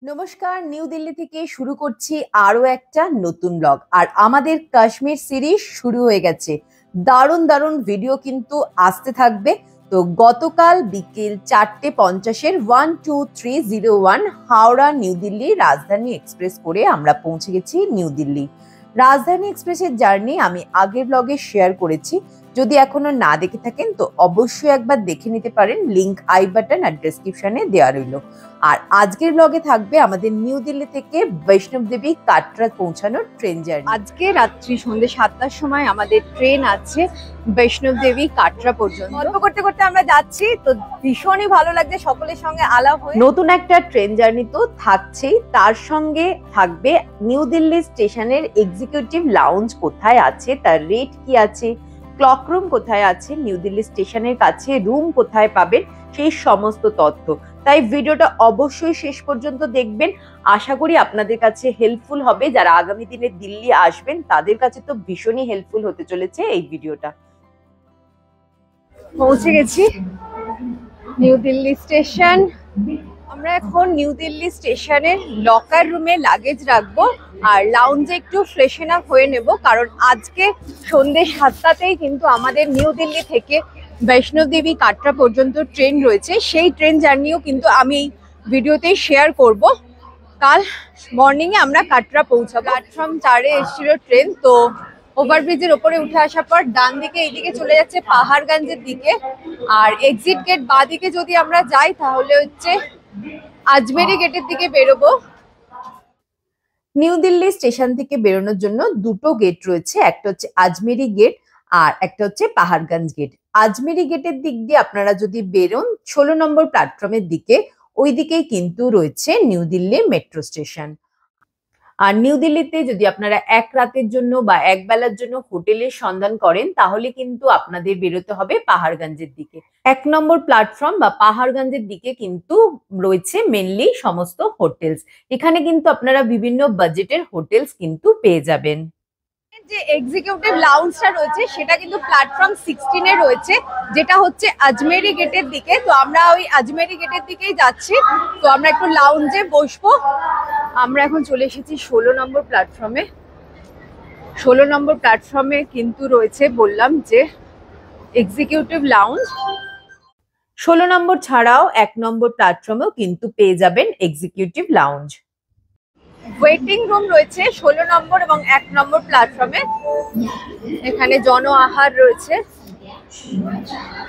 নমস্কার, নিউ দিল্লি থেকে শুরু করছি আরো একটা নতুন ব্লগ। আর আমাদের কাশ্মীর সিরিজ শুরু হয়ে গেছে। দারুণ দারুণ ভিডিও কিন্তু আসতে থাকবে। তো গতকাল বিকেল 4:50-এর 12301 হাওড়া নিউ দিল্লি রাজধানী এক্সপ্রেস করে আমরা পৌঁছে গেছি নিউ দিল্লি। রাজধানী এক্সপ্রেসের জার্নি আমি আগের ব্লগে শেয়ার করেছি। যদি এখনো না দেখে থাকেন তো অবশ্যই একবার দেখে নিতে পারেন, লিংক আই বাটন আর ডেসক্রিপশনে দেওয়া রইল। আর আজকের ব্লগে থাকবে আমাদের নিউ দিল্লি থেকে বৈষ্ণব দেবী কাটরা পৌঁছানোর ট্রেন জার্নি। আজকে রাত্রি সন্ধ্যে 7টার সময় আমাদের ট্রেন আছে বৈষ্ণব দেবী কাটরা পর্যন্ত। গল্প করতে করতে আমরা যাচ্ছি, তো ভীষণই ভালো লাগছে সকলের সঙ্গে আলাপ হয়ে। নতুন একটা ট্রেন জার্নি তো থাকছেই, তার সঙ্গে থাকবে নিউ দিল্লি স্টেশনের এক্সিকিউটিভ লাউঞ্জ কোথায় আছে, তার রেট কি আছে, ক্লক রুম কোথায় আছে, নিউ দিল্লি স্টেশনের কাছে রুম কোথায় পাবেন, সেই সমস্ত তথ্য। তাই ভিডিওটা অবশ্যই শেষ পর্যন্ত দেখবেন। আশা করি আপনাদের কাছে হেল্পফুল হবে। যারা আগামী দিনে দিল্লি আসবেন তাদের কাছে তো ভীষণই হেল্পফুল হতে চলেছে এই ভিডিওটা। পৌঁছে গেছি নিউ দিল্লি স্টেশন। আমরা এখন নিউ দিল্লি স্টেশনের লকার রুমে লাগেজ রাখবো আর লাউঞ্জে একটু ফ্রেশন আপ হয়ে নেব, কারণ আজকে সন্ধ্যে 7টাতেই কিন্তু আমাদের নিউ দিল্লি থেকে বৈষ্ণব দেবী কাটরা পর্যন্ত ট্রেন রয়েছে। সেই ট্রেন জার্নিও কিন্তু আমি এই ভিডিওতেই শেয়ার করব। কাল মর্নিং এ আমরা কাটরা পৌঁছাবো। প্ল্যাটফর্ম 4-এ এসেছিল ট্রেন, তো ওভারব্রিজের ওপরে উঠে আসার পর ডান দিকে এইদিকে চলে যাচ্ছে পাহাড়গঞ্জের দিকে, আর এক্সিট গেট বাঁ দিকে যদি আমরা যাই তাহলে হচ্ছে আজমেরি গেটের দিকে বেরোবো। নিউ দিল্লি স্টেশন থেকে বেরোনোর জন্য দুটো গেট রয়েছে, একটা হচ্ছে আজমেরি গেট আর একটা হচ্ছে পাহাড়গঞ্জ গেট। আজমেরি গেটের দিক দিয়ে আপনারা যদি বেরোন 16 নম্বর প্ল্যাটফর্মের দিকে, ওই দিকেই কিন্তু রয়েছে নিউ দিল্লি মেট্রো স্টেশন। আর নিউ দিল্লিতে যদি আপনারা এক রাতের জন্য বা এক বেলার জন্য হোটেলের সন্ধান করেন তাহলে কিন্তু আপনাদের বেরোতে হবে পাহাড়গঞ্জের দিকে। 1 নম্বর প্ল্যাটফর্ম বা পাহাড়গঞ্জের দিকে কিন্তু রয়েছে মেনলি সমস্ত হোটেলস। এখানে কিন্তু আপনারা বিভিন্ন বাজেটের হোটেলস কিন্তু পেয়ে যাবেন। যে এক্সিকিউটিভ লাউঞ্জটা রয়েছে সেটা কিন্তু প্ল্যাটফর্ম 16-এ রয়েছে, যেটা হচ্ছে আজমেরি গেটের দিকে। তো আমরা ওই আজমেরি গেটের দিকেই যাচ্ছি। তো আমরা একটু লাউঞ্জে বসবো। আমরা এখন চলে এসেছি 16 নম্বর প্ল্যাটফর্মে। 16 নম্বর প্ল্যাটফর্মে কিন্তু রয়েছে, বললাম যে এক্সিকিউটিভ লাউঞ্জ। 16 নম্বর ছাড়াও 1 নম্বর প্ল্যাটফর্মেও কিন্তু পেয়ে যাবেন এক্সিকিউটিভ লাউঞ্জ। ওয়েটিং রুম রয়েছে 16 নম্বর এবং 1 নম্বর প্ল্যাটফর্মে। এখানে জন আহার রয়েছে।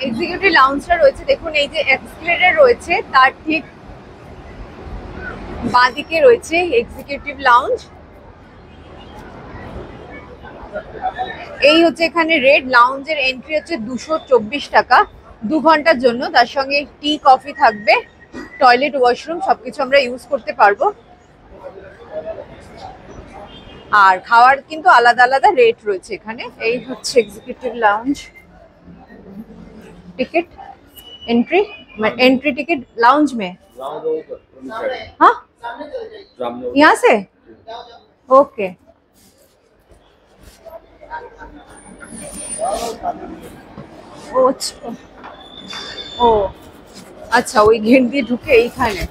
এক্সিকিউটিভ লাউঞ্জটা রয়েছে, দেখুন এই যে এক্সিলেটর রয়েছে তার ঠিক বাঁদিকে রয়েছে এক্সিকিউটিভ লাউঞ্জ। এই হচ্ছে এখানে রেড লাউঞ্জের এন্ট্রি হচ্ছে 224 টাকা 2 ঘন্টার জন্য। তার সঙ্গে টি কফি থাকবে, টয়লেট ওয়াশরুম সবকিছু আমরা ইউজ করতে পারবো। আর খাওয়ার কিন্তু আলাদা আলাদা রেট রয়েছে এখানে। এই হচ্ছে executive lounge. Ticket entry entry ticket lounge में, हाँ यहाँ से ओके। ও আচ্ছা, ওই গেট দিয়ে ঢুকে এইখানে।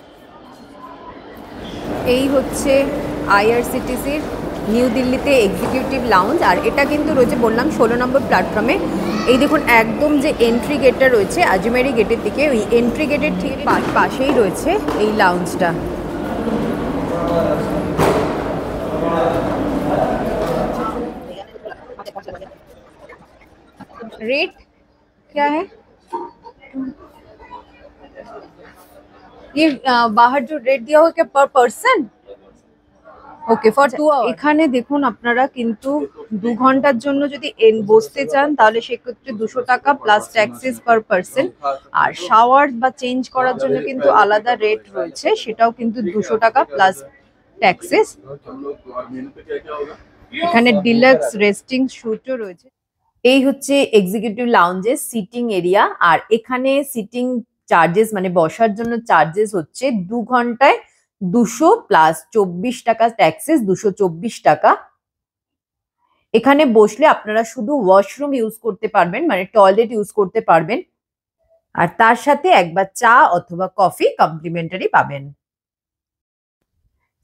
এই হচ্ছে আইআরসিটিসির নিউ দিল্লিতে এক্সিকিউটিভ লাউঞ্জ। আর এটা কিন্তু রয়েছে বললাম 16 নম্বর প্ল্যাটফর্মে। এই দেখুন একদম যে এন্ট্রি গেটটা রয়েছে আজমেরি গেটের দিকে, ওই এন্ট্রি গেটের ঠিক পাশেই রয়েছে এই লাউঞ্জটা। रेट क्या है ये बाहर जो रेट दिया हुआ क्या पर पर्सन? Okay for 2 hour. এখানে দেখুন আপনারা কিন্তু 2 ঘন্টার জন্য যদি বসতে চান তাহলে সেক্ষেত্রে 200 টাকা প্লাস ট্যাক্সেস পার পারসন। আর শাওয়ার বা চেঞ্জ করার জন্য কিন্তু আলাদা রেট রয়েছে, সেটাও কিন্তু 200 টাকা প্লাস ট্যাক্সেস। এখানে ডিলাক্স রেস্টিং স্যুটও রয়েছে। এই হচ্ছে এক্সিকিউটিভ লাউঞ্জের সিটিং এরিয়া। আর এখানে সিটিং চার্জেস মানে বসার জন্য চার্জেস হচ্ছে 2 ঘন্টায় 200 প্লাস 24 টাকা ট্যাক্সেস, 224 টাকা। এখানে বসলে আপনারা শুধু ওয়াশরুম ইউজ করতে পারবেন, মানে টয়লেট ইউজ করতে পারবেন। আর তার সাথে একবার চা অথবা কফি কমপ্লিমেন্টারি পাবেন।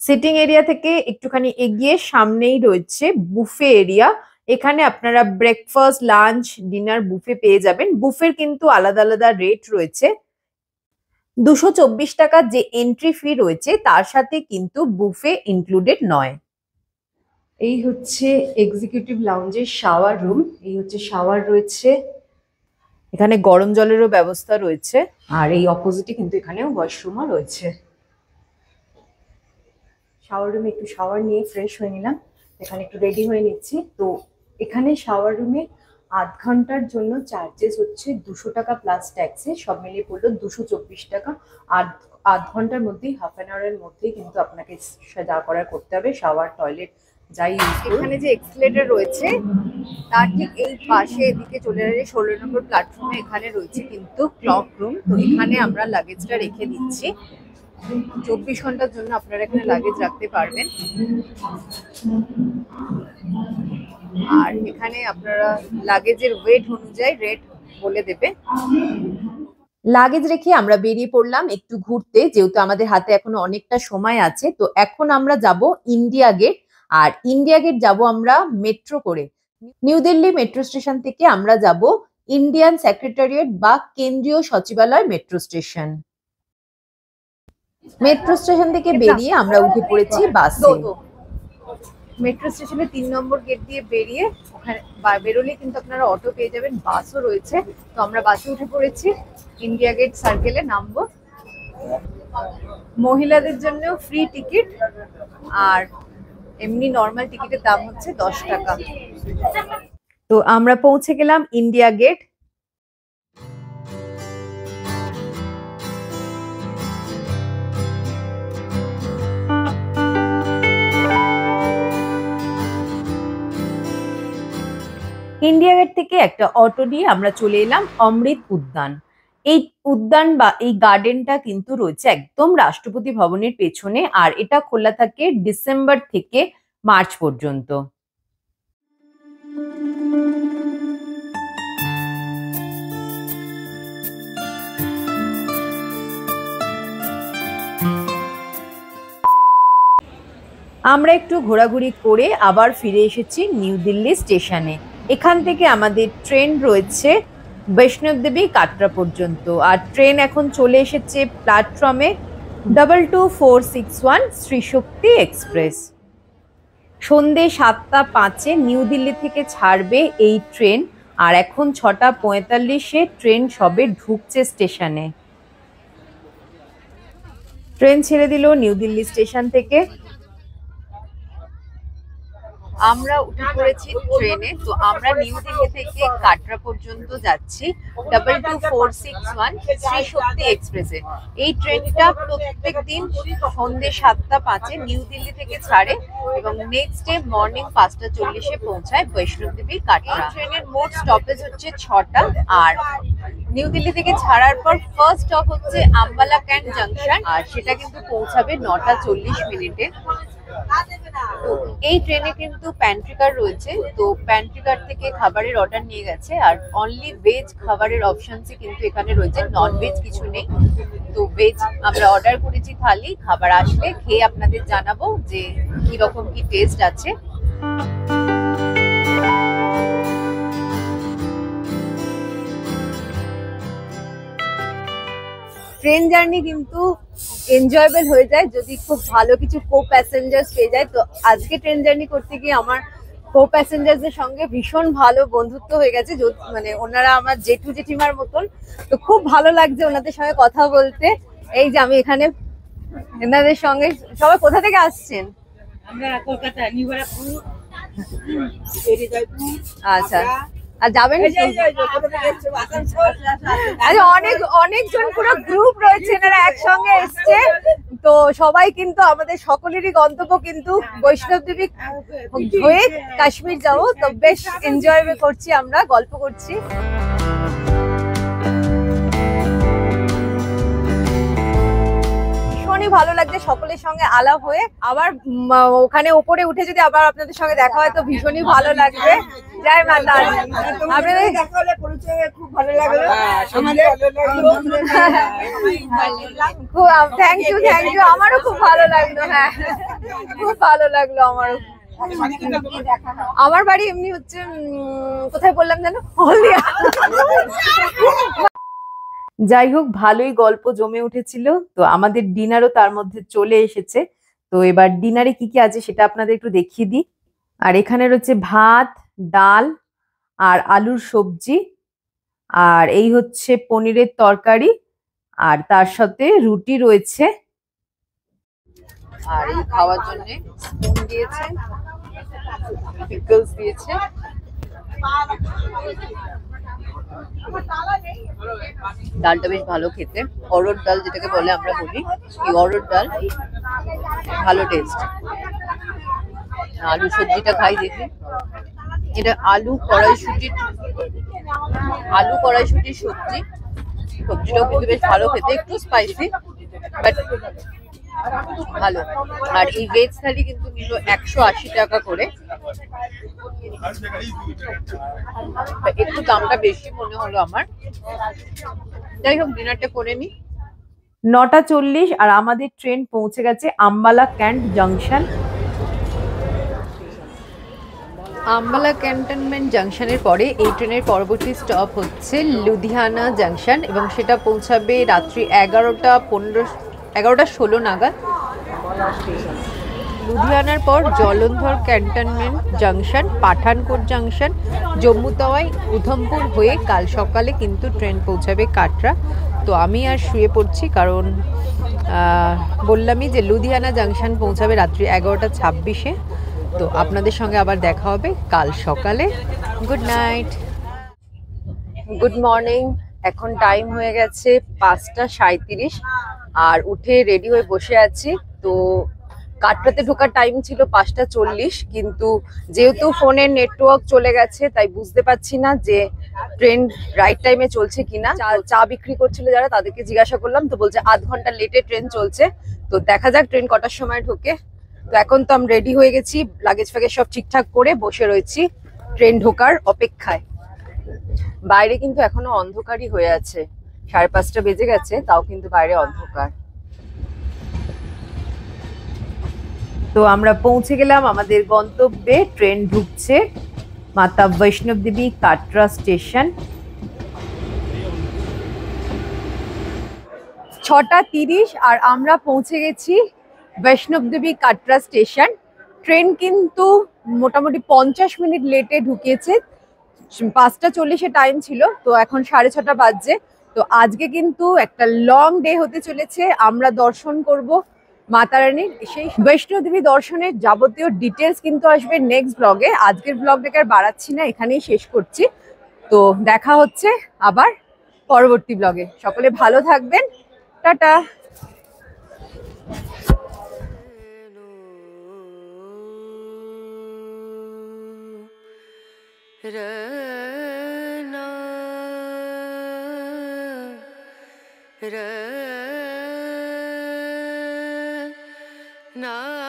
সিটিং এরিয়া থেকে একটুখানি এগিয়ে সামনেই রয়েছে বুফে এরিয়া। এখানে আপনারা ব্রেকফাস্ট, লাঞ্চ, ডিনার বুফে পেয়ে যাবেন। বুফের কিন্তু আলাদা আলাদা রেট রয়েছে। 224 টাকার যে এন্ট্রি ফি রয়েছে তার সাথে কিন্তু বুফে ইনক্লুডেড নয়। এই হচ্ছে এক্সিকিউটিভ লাউঞ্জের শাওয়ার রুম। এই হচ্ছে শাওয়ার রয়েছে, এখানে গরম জলেরও ব্যবস্থা রয়েছে, আর এই অপোজিটে কিন্তু এখানেও ওয়াশরুমও রয়েছে। শাওয়ার রুমে একটু শাওয়ার নিয়ে ফ্রেশ হয়ে নিলাম, এখানে একটু রেডি হয়ে নিচ্ছি। তো এখানে শাওয়ার রুমে আধ ঘন্টার জন্য চার্জেস হচ্ছে 200 টাকা প্লাস ট্যাক্সে, সব মিলিয়ে পড়লো 224 টাকা। আর আধ ঘন্টার মধ্যেই, হাফ অ্যান আওয়ারের মধ্যেই কিন্তু আপনাকে যা করার করতে হবে, শাওয়ার, টয়লেট যাই ইউজ। এখানে যে এক্সিলেটর রয়েছে তার ঠিক এই পাশে এদিকে চলে আসে 16 নম্বর প্ল্যাটফর্মে এখানে রয়েছে কিন্তু ক্লক রুম। তো এখানে আমরা লাগেজটা রেখে দিচ্ছি, 24 ঘন্টার জন্য আপনারা এখানে লাগেজ রাখতে পারবেন। আর এখানে আপনারা লাগেজের ওয়েট অনুযায়ী রেট বলে দেবে। লাগেজ রেখে আমরা বেরিয়ে পড়লাম একটু ঘুরতে, যেহেতু আমাদের হাতে এখনো অনেকটা সময় আছে। তো এখন আমরা যাব ইন্ডিয়া গেট, আর ইন্ডিয়া গেট যাব আমরা মেট্রো করে। নিউ দিল্লি মেট্রো স্টেশন থেকে আমরা যাব ইন্ডিয়ান সেক্রেটারিয়েট বা কেন্দ্রীয় সচিবালয় মেট্রো স্টেশন। মেট্রো স্টেশন থেকে বেরিয়ে আমরা উঠে পড়েছি বাসে। মেট্রো স্টেশনে 3 নম্বর গেট দিয়ে বেরিয়ে ওখানে বেরোলে কিন্তু আপনারা অটো পেয়ে যাবেন, বাসও রয়েছে। তো আমরা বাসে উঠে পড়েছি, ইন্ডিয়া গেট সার্কেলে নামবো। মহিলাদের জন্য ফ্রি টিকিট, আর এমনি নর্মাল টিকিটের দাম হচ্ছে 10 টাকা। তো আমরা পৌঁছে গেলাম ইন্ডিয়া গেট। ইন্ডিয়া গেট থেকে একটা অটো নিয়ে আমরা চলে এলাম অমৃত উদ্যান। এই উদ্যান বা এই গার্ডেনটা কিন্তু রয়েছে একদম রাষ্ট্রপতি ভবনের পেছনে, আর এটা খোলা থাকে ডিসেম্বর থেকে মার্চ পর্যন্ত। আমরা একটু ঘোরাঘুরি করে আবার ফিরে এসেছি নিউ দিল্লি স্টেশনে। এখান থেকে আমাদের ট্রেন রয়েছে বৈষ্ণব দেবী কাটরা পর্যন্ত, আর ট্রেন এখন চলে এসেছে প্ল্যাটফর্মে 22461 শ্রী শক্তি এক্সপ্রেস। সন্ধে 7:05 নিউ দিল্লি থেকে ছাড়বে এই ট্রেন, আর এখন 6:45 ট্রেন সবে ঢুকছে স্টেশনে। ট্রেন ছেড়ে দিল নিউ দিল্লি স্টেশন থেকে। আমরা উঠে পড়েছি ট্রেনে। তো আমরা নিউ দিল্লি থেকে কাটরা পর্যন্ত যাচ্ছি 22461 শ্রী শক্তি এক্সপ্রেসে। এই ট্রেনটা প্রত্যেক দিন সন্ধ্যে 7:05 নিউ দিল্লি থেকে ছাড়ে এবং নেক্সট ডে মর্নিং 5:40 পৌঁছায় বৈষ্ণব দেবী কাটরা। ট্রেনের মোট স্টপেজ হচ্ছে 6টা, আর নিউ দিল্লি থেকে ছাড়ার পর ফার্স্ট স্টপ হচ্ছে আম্বালা ক্যান্ট জাংশন, আর সেটা কিন্তু পৌঁছাবে 9:40। এই ট্রেনে কিন্তু প্যান্ট্রি কার রয়েছে, তো প্যান্ট্রি কার থেকে খাবারের অর্ডার নিয়ে গেছে, আর অনলি ভেজ খাবারের অপশনসই কিন্তু এখানে রয়েছে, নন ভেজ কিছু নেই। তো ভেজ আমরা অর্ডার করেছি থালি, খাবার আসলে খেয়ে আপনাদের জানাবো যে কিরকম কি টেস্ট আছে। ট্রেন জার্নি কিন্তু এনজয়েবল হয়ে যায় যদি খুব ভালো কিছু কো প্যাসেঞ্জার্স পেয়ে যায়। তো আজকে ট্রেন জার্নি করতে গিয়ে আমার কো প্যাসেঞ্জারদের সঙ্গে ভীষণ ভালো বন্ধুত্ব হয়ে গেছে, মানে ওনারা আমার জেঠু জেঠিমার মতন। তো খুব ভালো লাগছে ওনাদের সঙ্গে কথা বলতে। এই যে আমি এখানে এনাদের সঙ্গে। সবাই কোথা থেকে আসছেন? আমরা কলকাতা, নিউ ব্যারাকপুর। আচ্ছা, আর যাবেন? অনেকজন পুরো গ্রুপ রয়েছে, এনারা একসঙ্গে এসছে। তো সবাই কিন্তু আমাদের সকলেরই গন্তব্য কিন্তু বৈষ্ণব দেবী হয়ে কাশ্মীর যাবো। তো বেশ এনজয় করছি, আমরা গল্প করছি। ভীষণই ভীষণই ভালো লাগছে সকলের সঙ্গে আলাপ হয়ে। আবার ওখানে উপরে উঠে যদি আবার আপনাদের সঙ্গে দেখা হয় তো ভীষণই ভালো লাগবে। জয় মাতা। আপনাদের দেখা হলে পরিচয় খুব ভালো লাগলো। থ্যাংক ইউ আমারও খুব ভালো লাগলো। হ্যাঁ খুব ভালো লাগলো আমারও। আমার বাড়ি এমনি হচ্ছে কোথায় বললাম জানো, হলদিয়া। যাই হোক, ভালোই গল্প জমে উঠেছিল। তো আমাদের ডিনারও তার মধ্যে চলে এসেছে। তো এবার ডিনারে কি কি আছে সেটা আপনাদের একটু দেখিয়ে দিই। আর এখানে রয়েছে ভাত, ডাল আর আলুর সবজি, আর এই হচ্ছে পনিরের তরকারি, আর তার সাথে রুটি রয়েছে। আর এই খাওয়ার জন্য স্পুন দিয়েছে, পিকলস দিয়েছে। ডালটা বেশ ভালো খেতে, অরহর ডাল যেটাকে বলে আমরা বলি, এই অরহর ডাল ভালো টেস্ট। আলু সবজিটা খাই দেখি। এটা আলু কড়াইশুটির সবজি। সবজিটাও কিন্তু বেশ ভালো খেতে, একটু স্পাইসি বাট ভালো। আর এই ভেজ থালি কিন্তু নিল 180 টাকা করে, একটু দামটা বেশি মনে হলো আমার। যাই হোক, ডিনারটা করে নি। 9:40 আর আমাদের ট্রেন পৌঁছে গেছে Ambala cantt junction. Ambala cantonment জাংশনের পরে এই ট্রেনের পরবর্তী স্টপ হচ্ছে লুধিয়ানা জাংশন, এবং সেটা পৌঁছাবে রাত্রি 11:16 নাগাদ। লুধিয়ানার পর Jalandhar cantonment junction, Pathankot junction, Jammu Tawi, Udhampur হয়ে কাল সকালে কিন্তু ট্রেন পৌঁছাবে কাটরা। তো আমি আর শুয়ে পড়ছি, কারণ বললামই যে লুধিয়ানা জাংশন পৌঁছাবে রাত্রি 11:26-এ। তো আপনাদের সঙ্গে আবার দেখা হবে কাল সকালে। Good night, good morning. এখন টাইম হয়ে গেছে 5:37 আর উঠে রেডি হয়ে বসে আছি। তো কাটরাতে ঢোকার টাইম ছিল 5:40, কিন্তু যেহেতু ফোনের নেটওয়ার্ক চলে গেছে তাই বুঝতে পারছি না যে ট্রেন রাইট টাইমে চলছে কিনা। চা বিক্রি করছিল যারা, তাদেরকে জিজ্ঞাসা করলাম, তো বলছে আধ ঘন্টা লেটে ট্রেন চলছে। তো দেখা যাক ট্রেন কটার সময় ঢোকে। তো এখন তো আমি রেডি হয়ে গেছি, লাগেজ ফ্যাগেজ সব ঠিকঠাক করে বসে রয়েছি ট্রেন ঢোকার অপেক্ষায়। বাইরে কিন্তু এখনো অন্ধকারই হয়ে আছে, 5:30 বেজে গেছে, তাও কিন্তু বাইরে অন্ধকার। তো আমরা পৌঁছে গেলাম আমাদের গন্তব্যে। ট্রেন ঢুকছে মাতা বৈষ্ণব দেবী কাটরা স্টেশন। 6:30 আর আমরা পৌঁছে গেছি বৈষ্ণব দেবী কাটরা স্টেশন। ট্রেন কিন্তু মোটামুটি 50 মিনিট লেটে ঢুকিয়েছে। 5:40-এ টাইম ছিল, তো এখন 6:30 বাজছে। তো আজকে কিন্তু একটা লং ডে হতে চলেছে। আমরা দর্শন করব মাতা রানীর। সেই বৈষ্ণব দেবী দর্শনের যাবতীয় ডিটেলস কিন্তু আসবে নেক্সট ব্লগে। আজকের ব্লগটাকে আর বাড়াচ্ছি না, এখানেই শেষ করছি। তো দেখা হচ্ছে আবার পরবর্তী ব্লগে। সকলে ভালো থাকবেন, টাটা। na